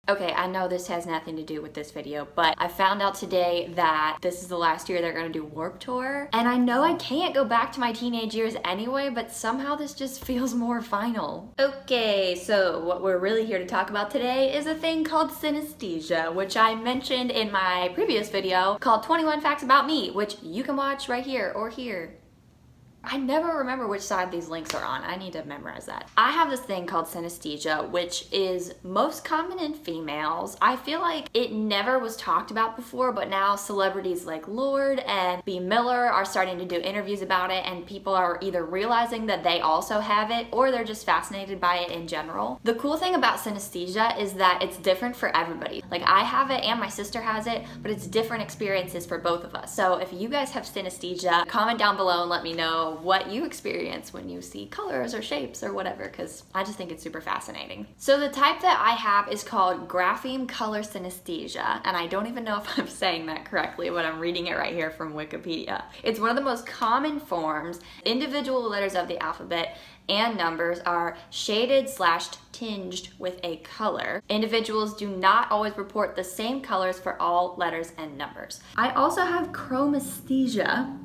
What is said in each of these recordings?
Okay, I know this has nothing to do with this video, but I found out today that this is the last year they're gonna do Warped Tour. And I know I can't go back to my teenage years anyway, but somehow this just feels more final. Okay, so what we're really here to talk about today is a thing called synesthesia, which I mentioned in my previous video called 21 Facts About Me, which you can watch right here or here. I never remember which side these links are on. I need to memorize that. I have this thing called synesthesia, which is most common in females. I feel like it never was talked about before, but now celebrities like Lorde and B. Miller are starting to do interviews about it, and people are either realizing that they also have it, or they're just fascinated by it in general. The cool thing about synesthesia is that it's different for everybody. Like, I have it and my sister has it, but it's different experiences for both of us. So if you guys have synesthesia, comment down below and let me know what you experience when you see colors or shapes or whatever, because I just think it's super fascinating. So the type that I have is called Grapheme-color synesthesia, and I don't even know if I'm saying that correctly, but I'm reading it right here from Wikipedia. It's one of the most common forms. Individual letters of the alphabet and numbers are shaded/tinged with a color. Individuals do not always report the same colors for all letters and numbers. I also have Chromesthesia,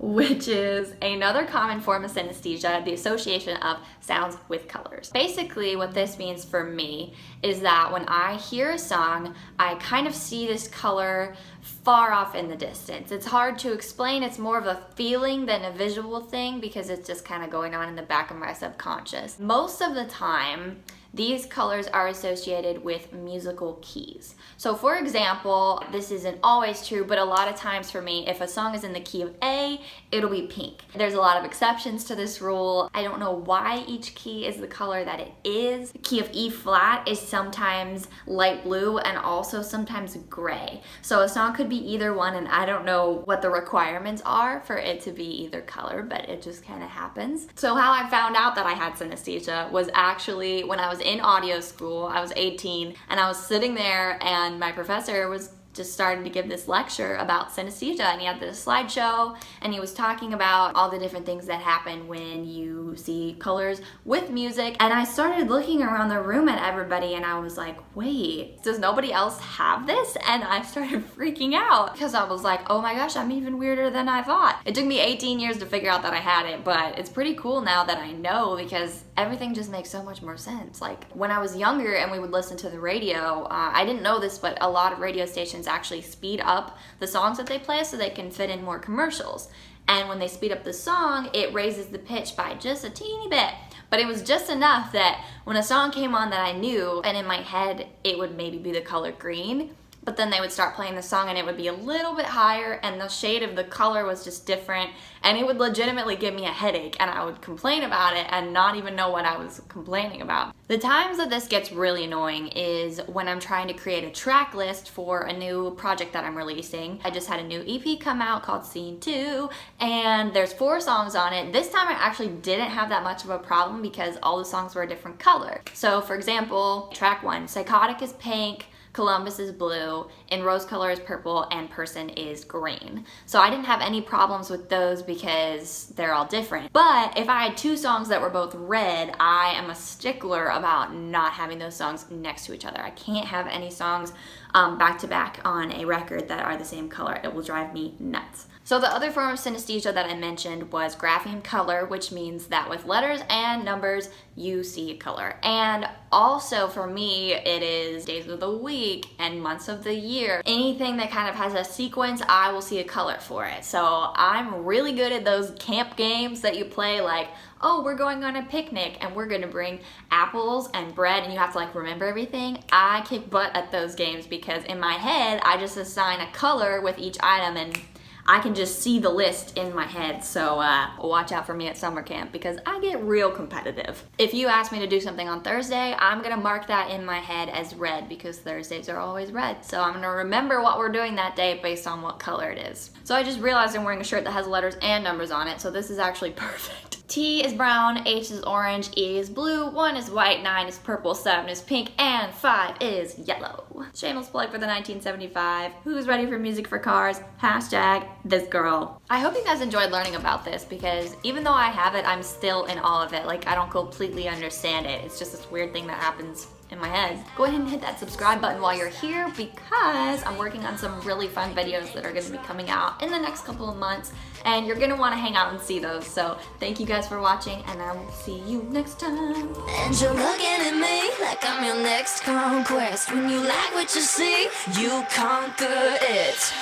which is another common form of synesthesia, the association of sounds with colors. Basically, what this means for me is that when I hear a song, I kind of see this color far off in the distance. It's hard to explain. It's more of a feeling than a visual thing because it's just kind of going on in the back of my subconscious. Most of the time, these colors are associated with musical keys. So for example, this isn't always true, but a lot of times for me, if a song is in the key of A, it'll be pink. There's a lot of exceptions to this rule. I don't know why each key is the color that it is. The key of E flat is sometimes light blue and also sometimes gray. So a song could be either one, and I don't know what the requirements are for it to be either color, but it just kind of happens. So how I found out that I had synesthesia was actually when I was in audio school. I was 18 and I was sitting there and my professor was just starting to give this lecture about synesthesia, and he had this slideshow and he was talking about all the different things that happen when you see colors with music. And I started looking around the room at everybody and I was like, wait, does nobody else have this? And I started freaking out because I was like, oh my gosh, I'm even weirder than I thought. It took me 18 years to figure out that I had it, but it's pretty cool now that I know because everything just makes so much more sense. Like when I was younger and we would listen to the radio, I didn't know this, but a lot of radio stations actually speed up the songs that they play so they can fit in more commercials. And when they speed up the song, it raises the pitch by just a teeny bit. But it was just enough that when a song came on that I knew, and in my head it would maybe be the color green, but then they would start playing the song and it would be a little bit higher and the shade of the color was just different, and it would legitimately give me a headache and I would complain about it and not even know what I was complaining about. The times that this gets really annoying is when I'm trying to create a track list for a new project that I'm releasing. I just had a new EP come out called Scene 2 and there's 4 songs on it. This time I actually didn't have that much of a problem because all the songs were a different color. So for example, track 1, Psychotic is pink, Columbus is blue, In Rose Color is purple, and Person is green. So I didn't have any problems with those because they're all different. But if I had 2 songs that were both red, I am a stickler about not having those songs next to each other. I can't have any songs back to back on a record that are the same color. It will drive me nuts. So the other form of synesthesia that I mentioned was grapheme-color, which means that with letters and numbers, you see color. And also for me, it is days of the week and months of the year. Anything that kind of has a sequence, I will see a color for it. So I'm really good at those camp games that you play, like, oh, we're going on a picnic and we're gonna bring apples and bread and you have to like remember everything. I kick butt at those games because in my head, I just assign a color with each item and I can just see the list in my head. So watch out for me at summer camp because I get real competitive. If you ask me to do something on Thursday, I'm gonna mark that in my head as red because Thursdays are always red. So I'm gonna remember what we're doing that day based on what color it is. So I just realized I'm wearing a shirt that has letters and numbers on it, so this is actually perfect. T is brown, H is orange, E is blue, 1 is white, 9 is purple, 7 is pink, and 5 is yellow. Shameless plug for the 1975. Who's ready for music for cars? Hashtag this girl. I hope you guys enjoyed learning about this because even though I have it, I'm still in awe of it. Like, I don't completely understand it. It's just this weird thing that happens in my head. Go ahead and hit that subscribe button while you're here because I'm working on some really fun videos that are going to be coming out in the next couple of months, and you're going to want to hang out and see those. So thank you guys for watching, and I will see you next time. And you're looking at me like I'm your next conquest. When you like what you see, you conquer it.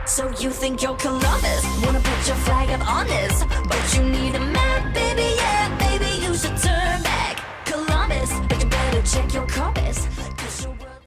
So you think you're Columbus, wanna put your flag up on this.